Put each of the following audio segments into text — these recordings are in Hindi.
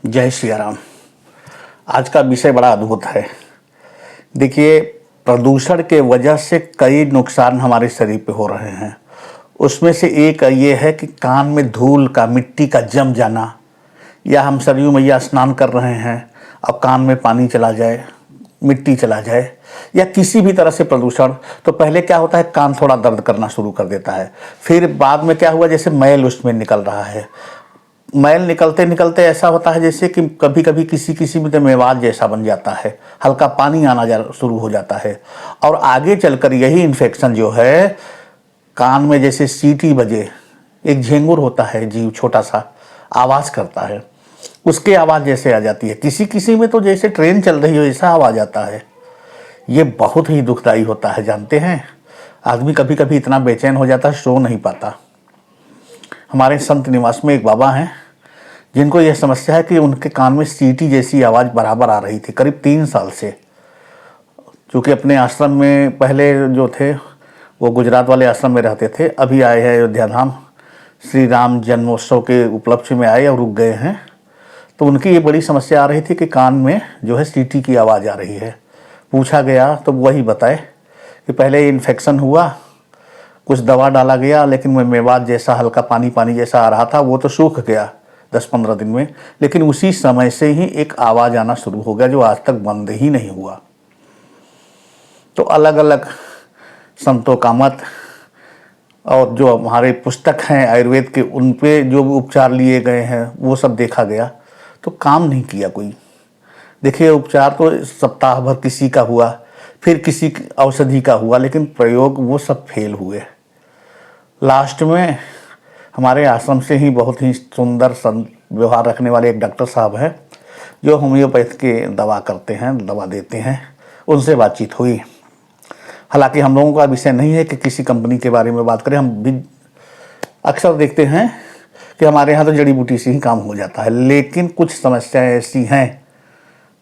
जय श्री राम। आज का विषय बड़ा अद्भुत है। देखिए, प्रदूषण के वजह से कई नुकसान हमारे शरीर पे हो रहे हैं। उसमें से एक ये है कि कान में धूल का, मिट्टी का जम जाना, या हम सरयू मैया स्नान कर रहे हैं और कान में पानी चला जाए, मिट्टी चला जाए, या किसी भी तरह से प्रदूषण, तो पहले क्या होता है, कान थोड़ा दर्द करना शुरू कर देता है। फिर बाद में क्या हुआ, जैसे मैल उसमें निकल रहा है। मैल निकलते निकलते ऐसा होता है जैसे कि कभी कभी किसी किसी में तो मेवात जैसा बन जाता है, हल्का पानी आना जा शुरू हो जाता है। और आगे चलकर यही इन्फेक्शन जो है, कान में जैसे सीटी बजे, एक झिंगुर होता है जीव, छोटा सा आवाज़ करता है, उसके आवाज़ जैसे आ जाती है। किसी किसी में तो जैसे ट्रेन चल रही हो ऐसा आवाज़ आता है। ये बहुत ही दुखदाई होता है। जानते हैं, आदमी कभी कभी इतना बेचैन हो जाता है, सो नहीं पाता। हमारे संत निवास में एक बाबा हैं जिनको यह समस्या है कि उनके कान में सीटी जैसी आवाज़ बराबर आ रही थी करीब 3 साल से। क्योंकि अपने आश्रम में पहले जो थे वो गुजरात वाले आश्रम में रहते थे, अभी आए हैं अयोध्या धाम, श्री राम जन्मोत्सव के उपलक्ष्य में आए और रुक गए हैं। तो उनकी ये बड़ी समस्या आ रही थी कि कान में जो है सीटी की आवाज़ आ रही है। पूछा गया तो वही बताए कि पहले इन्फेक्शन हुआ, कुछ दवा डाला गया, लेकिन मैं मेवात जैसा हल्का पानी पानी जैसा आ रहा था, वो तो सूख गया 10-15 दिन में। लेकिन उसी समय से ही एक आवाज़ आना शुरू हो गया जो आज तक बंद ही नहीं हुआ। तो अलग अलग संतों का मत और जो हमारे पुस्तक हैं आयुर्वेद के, उन पे जो उपचार लिए गए हैं वो सब देखा गया, तो काम नहीं किया कोई। देखिए, उपचार तो सप्ताह भर किसी का हुआ, फिर किसी औषधि का हुआ, लेकिन प्रयोग वो सब फेल हुए। लास्ट में हमारे आश्रम से ही बहुत ही सुंदर व्यवहार रखने वाले एक डॉक्टर साहब हैं जो होम्योपैथ के दवा करते हैं, दवा देते हैं, उनसे बातचीत हुई। हालांकि हम लोगों का विषय नहीं है कि किसी कंपनी के बारे में बात करें। हम भी अक्सर देखते हैं कि हमारे यहाँ तो जड़ी बूटी से ही काम हो जाता है, लेकिन कुछ समस्याएं ऐसी हैं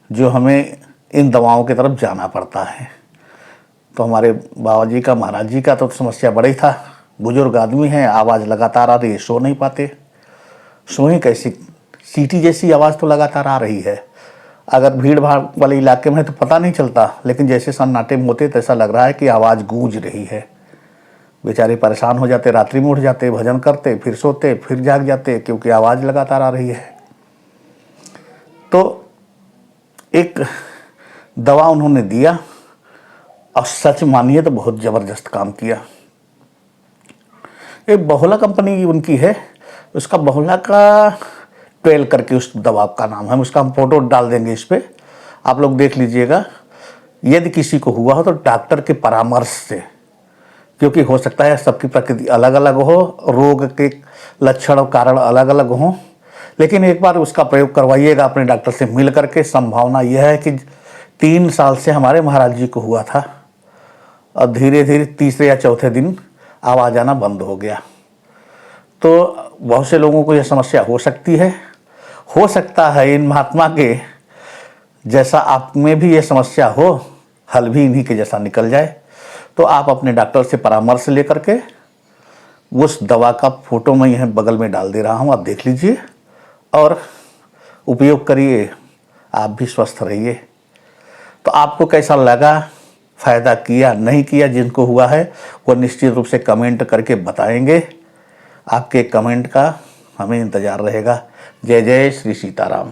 जो हमें इन दवाओं की तरफ जाना पड़ता है। तो हमारे बाबा जी का, महाराज जी का तो समस्या बड़ा ही था। बुजुर्ग आदमी हैं, आवाज़ लगातार आ रही है, सो नहीं पाते। सोएं कैसी, सीटी जैसी आवाज़ तो लगातार आ रही है। अगर भीड़ भाड़ वाले इलाके में है तो पता नहीं चलता, लेकिन जैसे सन्नाटे में होते तो ऐसा लग रहा है कि आवाज़ गूंज रही है। बेचारे परेशान हो जाते, रात्रि में उठ जाते, भजन करते, फिर सोते, फिर जाग जाते, क्योंकि आवाज़ लगातार आ रही है। तो एक दवा उन्होंने दिया और सच मानिए तो बहुत ज़बरदस्त काम किया। एक बहुला कंपनी उनकी है, उसका बहुला का 12 करके उस दवा का नाम है। उसका हम फोटो डाल देंगे इस पर, आप लोग देख लीजिएगा। यदि किसी को हुआ हो तो डॉक्टर के परामर्श से, क्योंकि हो सकता है सबकी प्रकृति अलग अलग हो, रोग के लक्षण और कारण अलग अलग हों, लेकिन एक बार उसका प्रयोग करवाइएगा अपने डॉक्टर से मिल करके। संभावना यह है कि 3 साल से हमारे महाराज जी को हुआ था और धीरे धीरे तीसरे या चौथे दिन आवाज़ आना बंद हो गया। तो बहुत से लोगों को यह समस्या हो सकती है। हो सकता है इन महात्मा के जैसा आप में भी यह समस्या हो, हल भी इन्हीं के जैसा निकल जाए। तो आप अपने डॉक्टर से परामर्श लेकर के उस दवा का फोटो मैं यह बगल में डाल दे रहा हूँ, आप देख लीजिए और उपयोग करिए। आप भी स्वस्थ रहिए। तो आपको कैसा लगा, फ़ायदा किया नहीं किया, जिनको हुआ है वो निश्चित रूप से कमेंट करके बताएंगे। आपके कमेंट का हमें इंतज़ार रहेगा। जय जय श्री सीताराम।